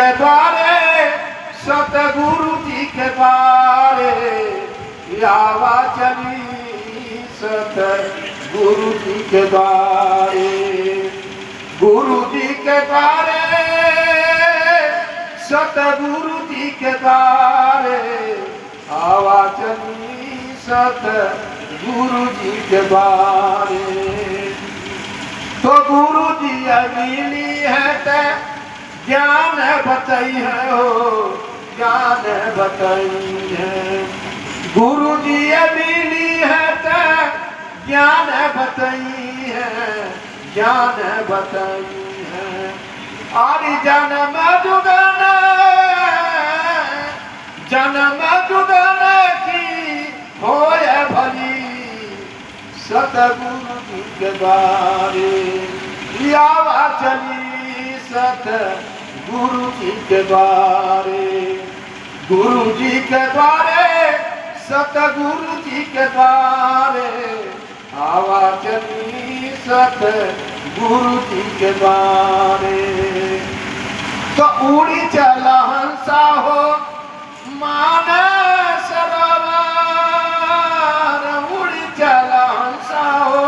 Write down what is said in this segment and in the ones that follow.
के द्वारे सतगुरु जी के द्वारे आवा चली सतगुरु जी के द्वारे गुरु जी के द्वारे सतगुरु जी के द्वारे आवा चली सतगुरु जी के द्वारे। तो गुरु जी मिली है ते ज्ञान बताई है हो ज्ञान बताई है गुरु जी मिली है ते ज्ञान बताई है ज्ञान बताई है। और जन्म जुगन की होय भली सतगुरु जी के द्वारे आवा चली सतगुरु जी के द्वारे गुरु जी के द्वारे सतगुरु जी के द्वारे आवा चली सतगुरु जी के द्वारे। तो उड़ी चला हंसा हो मानस सरोवर उड़ी चला हंसा हो।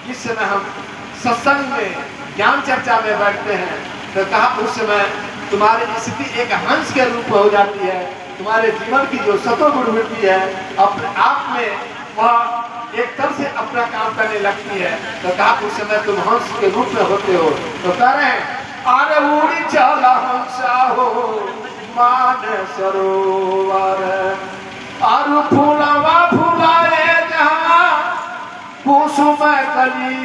जिस समय हम सत्संग में ज्ञान चर्चा में बैठते हैं तो कहा उस समय तुम्हारी स्थिति एक हंस के रूप में हो जाती है। तुम्हारे जीवन की जो सतोगुण वृत्ति है अपने आप में वह एक तरह से अपना काम करने लगती है। तो कहा उस समय तुम हंस के रूप में होते हो। तो कह रहे हैं अरे उड़ी चला हंसा हो मान सरोवर और फूलवा फुलाए जहाँ कुसुम कली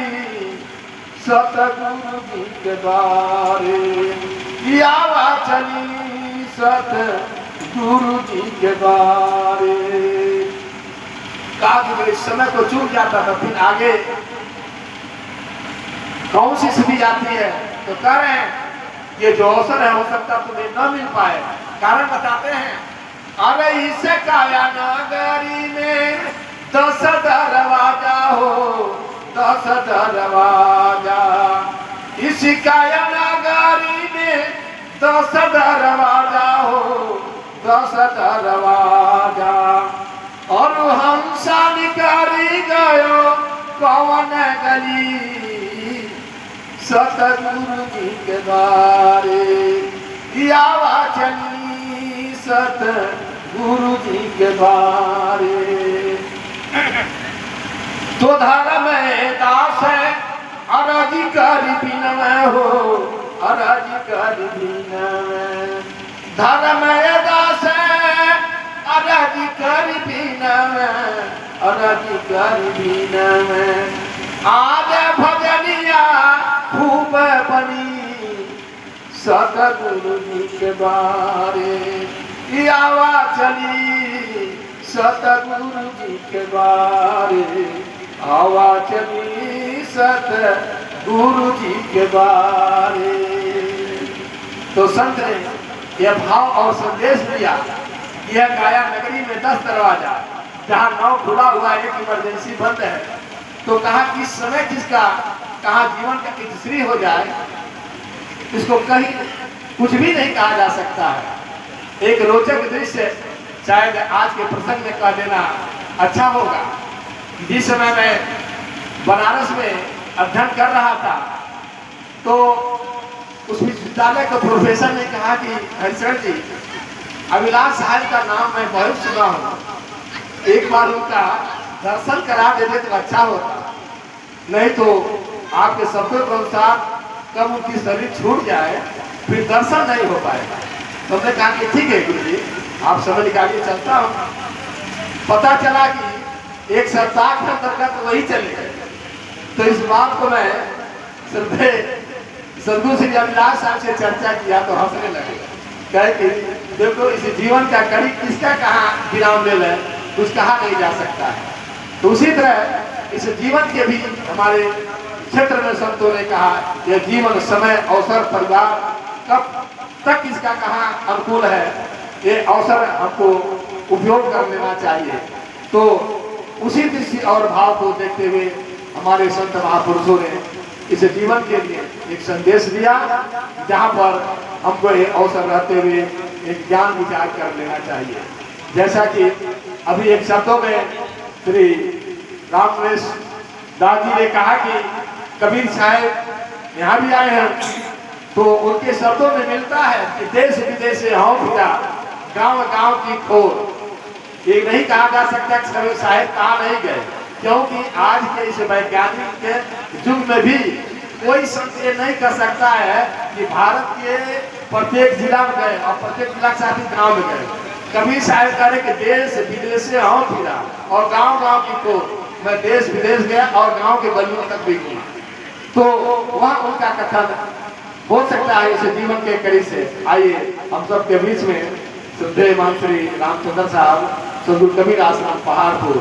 सतगुरु जी के द्वारे आवा चली सतगुरु जी के द्वारे। कहा कि समय को चूक जाता था फिर आगे कौन सी स्थिति आती है। तो कह रहे हैं ये जो अवसर है हो सकता तुम्हें न मिल पाए। कारण बताते हैं अरे इसे काया नगरी में 10 दरवाजा हो 10 दरवाजा इसी काया नगरी में 10 दरवाजा हो 10 दरवाजा। और हंसा निकारी गयो कौन गली सतगुरु जी के द्वारे आवा चली सतगुरु जी के द्वारे। तो धर्म दास है अरजी कर बिनवे हो अरजी कर बिनवे धर्म दास है अरजी कर बिनवे अरजी कर बिनवे। आज भजनिया खूब बनी सतगुरु जी के द्वारे आवा चली सतगुरु जी के द्वारे आवा चली सतगुरु जी के द्वारे। तो संत ने यह भाव और संदेश दिया। यह काया नगरी में 10 दरवाजा जहाँ नाव खुला हुआ है एक इमरजेंसी बंद है। तो कहा किस समय किसका कहा जीवन का इतिश्री हो जाए इसको कहीं कुछ भी नहीं कहा जा सकता है। एक रोचक दृश्य शायद आज के प्रसंग में कह देना अच्छा होगा। जिस समय मैं बनारस में अध्ययन कर रहा था तो उस विश्वविद्यालय के प्रोफेसर ने कहा कि हरिशरण जी अभिलाष साहब का नाम मैं बहुत सुना हूँ, एक बार उनका दर्शन करा देते तो अच्छा होता, नहीं तो आपके शब्दों के अनुसार कब उनकी शरीर छूट जाए फिर दर्शन नहीं हो पाएगा। तो हमने कहा कि ठीक है गुरु जी आप समय निकालिए चलता हूँ। पता चला कि एक सप्ताह के अंतर्गत वही चले गए। तो इस बात को मैं श्रद्धे सदगुरु श्री अभिलाष साहब से चर्चा किया तो हंसने लगे। कहे कि देखो इस जीवन का कड़ी किसका कहाँ विराम मिल है कुछ कहा नहीं जा सकता है। तो उसी तरह इस जीवन के भी हमारे क्षेत्र में संतों ने कहा यह जीवन समय अवसर परिवार कब तक इसका कहाँ अनुकूल है ये अवसर हमको उपयोग कर लेना चाहिए। तो उसी दृष्टि और भाव को देखते हुए हमारे संत महापुरुषों ने इस जीवन के लिए एक संदेश दिया, जहाँ पर हमको ये अवसर रहते हुए एक ज्ञान विचार कर लेना चाहिए। जैसा कि अभी एक शब्दों में श्री रामकृष दास जी ने कहा कि कबीर साहब यहाँ भी आए हैं, तो उनके शब्दों में मिलता है कि देश विदेश से हों फिरा, गांव गांव की खोर। ये नहीं कहा जा सकता कि कबीर साहब कहाँ नहीं गए, क्योंकि आज के इस वैज्ञानिक के युग में भी कोई संत ये नहीं कर सकता है कि भारत के प्रत्येक जिला में गए और प्रत्येक जिला के साथ ही गाँव में गए। कबीर साहब कह रहे कि देश विदेश से हों फिरा और गांव गांव की खोर। मैं देश विदेश गया और गांव के गलियों तक भी गया, तो वह उनका कथन हो सकता है इस जीवन के कड़ी से। आइए हम सब के बीच में श्रद्धेय मान श्री रामचंद्र साहब सदगुरु कबीर आश्रम पहाड़पुर